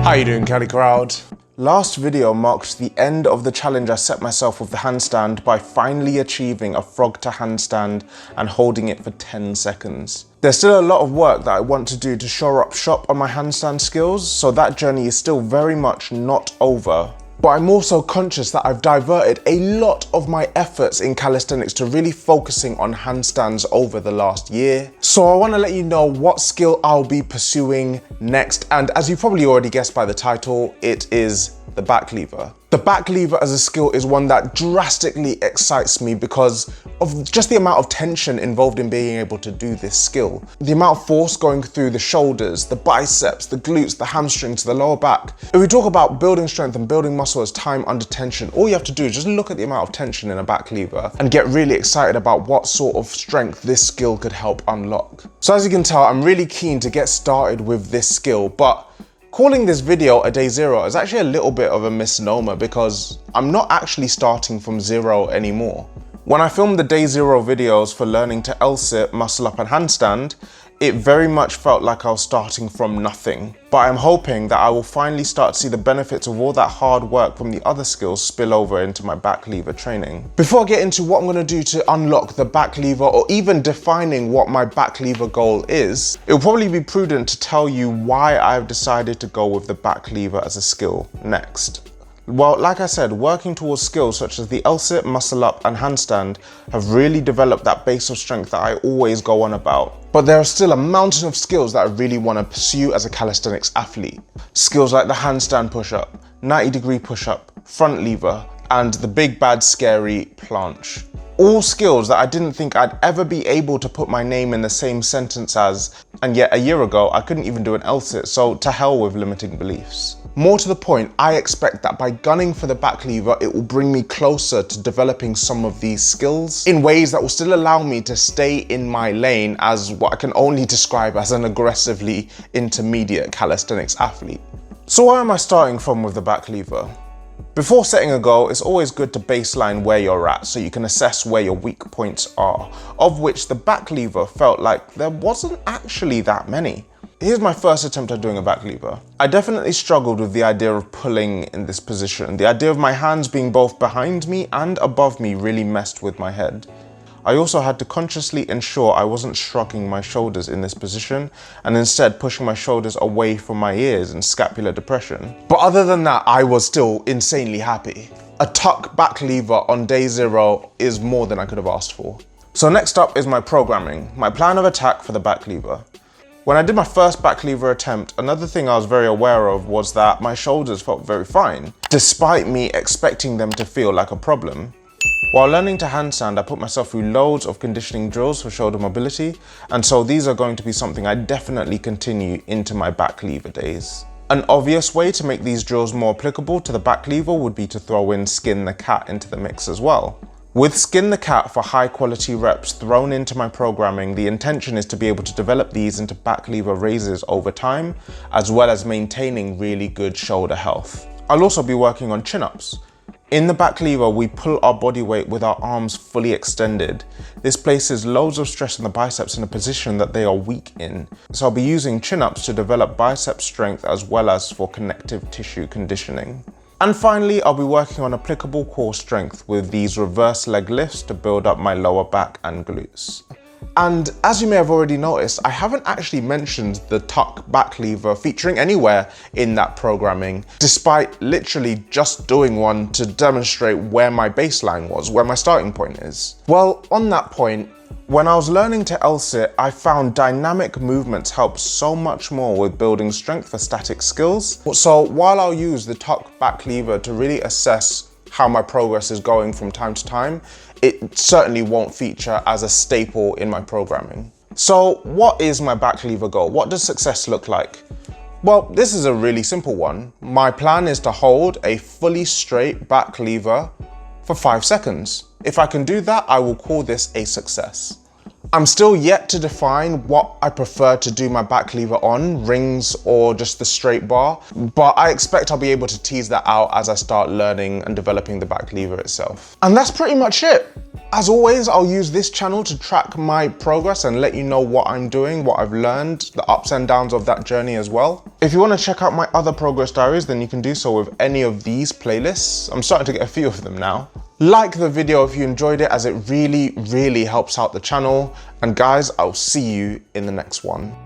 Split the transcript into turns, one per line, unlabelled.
How you doing, Cali Crowd? Last video marked the end of the challenge I set myself with the handstand by finally achieving a frog to handstand and holding it for 10 seconds. There's still a lot of work that I want to do to shore up shop on my handstand skills, so that journey is still very much not over. But I'm also conscious that I've diverted a lot of my efforts in calisthenics to really focusing on handstands over the last year. So I want to let you know what skill I'll be pursuing next. And as you probably already guessed by the title, it is the back lever. The back lever as a skill is one that drastically excites me because of just the amount of tension involved in being able to do this skill. The amount of force going through the shoulders, the biceps, the glutes, the hamstrings, the lower back. If we talk about building strength and building muscle as time under tension, all you have to do is just look at the amount of tension in a back lever and get really excited about what sort of strength this skill could help unlock. So as you can tell, I'm really keen to get started with this skill, but calling this video a day zero is actually a little bit of a misnomer because I'm not actually starting from zero anymore. When I filmed the day zero videos for learning to L-sit, muscle up and handstand, it very much felt like I was starting from nothing. But I'm hoping that I will finally start to see the benefits of all that hard work from the other skills spill over into my back lever training. Before I get into what I'm going to do to unlock the back lever or even defining what my back lever goal is, it will probably be prudent to tell you why I've decided to go with the back lever as a skill next. Well, like I said, working towards skills such as the L-sit, muscle up and handstand have really developed that base of strength that I always go on about. But there are still a mountain of skills that I really want to pursue as a calisthenics athlete. Skills like the handstand push-up, 90-degree push-up, front lever, and the big bad scary planche. All skills that I didn't think I'd ever be able to put my name in the same sentence as, and yet a year ago I couldn't even do an L-sit, so to hell with limiting beliefs. More to the point, I expect that by gunning for the back lever, it will bring me closer to developing some of these skills in ways that will still allow me to stay in my lane as what I can only describe as an aggressively intermediate calisthenics athlete. So where am I starting from with the back lever? Before setting a goal, it's always good to baseline where you're at so you can assess where your weak points are, of which the back lever felt like there wasn't actually that many. Here's my first attempt at doing a back lever. I definitely struggled with the idea of pulling in this position. The idea of my hands being both behind me and above me really messed with my head. I also had to consciously ensure I wasn't shrugging my shoulders in this position and instead pushing my shoulders away from my ears in scapular depression. But other than that, I was still insanely happy. A tuck back lever on day zero is more than I could have asked for. So next up is my programming, my plan of attack for the back lever. When I did my first back lever attempt, another thing I was very aware of was that my shoulders felt very fine, despite me expecting them to feel like a problem. While learning to handstand, I put myself through loads of conditioning drills for shoulder mobility, and so these are going to be something I definitely continue into my back lever days. An obvious way to make these drills more applicable to the back lever would be to throw in skin the cat into the mix as well. With skin the cat for high quality reps thrown into my programming, the intention is to be able to develop these into back lever raises over time, as well as maintaining really good shoulder health. I'll also be working on chin-ups. In the back lever, we pull our body weight with our arms fully extended. This places loads of stress on the biceps in a position that they are weak in. So I'll be using chin-ups to develop bicep strength as well as for connective tissue conditioning. And finally, I'll be working on applicable core strength with these reverse leg lifts to build up my lower back and glutes. And as you may have already noticed, I haven't actually mentioned the tuck back lever featuring anywhere in that programming, despite literally just doing one to demonstrate where my baseline was, where my starting point is. Well, on that point, when I was learning to L-sit, I found dynamic movements help so much more with building strength for static skills. So while I'll use the tuck back lever to really assess how my progress is going from time to time, it certainly won't feature as a staple in my programming. So what is my back lever goal? What does success look like? Well, this is a really simple one. My plan is to hold a fully straight back lever for 5 seconds. If I can do that, I will call this a success. I'm still yet to define what I prefer to do my back lever on, rings or just the straight bar, but I expect I'll be able to tease that out as I start learning and developing the back lever itself. And that's pretty much it. As always, I'll use this channel to track my progress and let you know what I'm doing, what I've learned, the ups and downs of that journey as well. If you want to check out my other progress diaries, then you can do so with any of these playlists. I'm starting to get a few of them now. Like the video if you enjoyed it, as it really helps out the channel. And guys, I'll see you in the next one.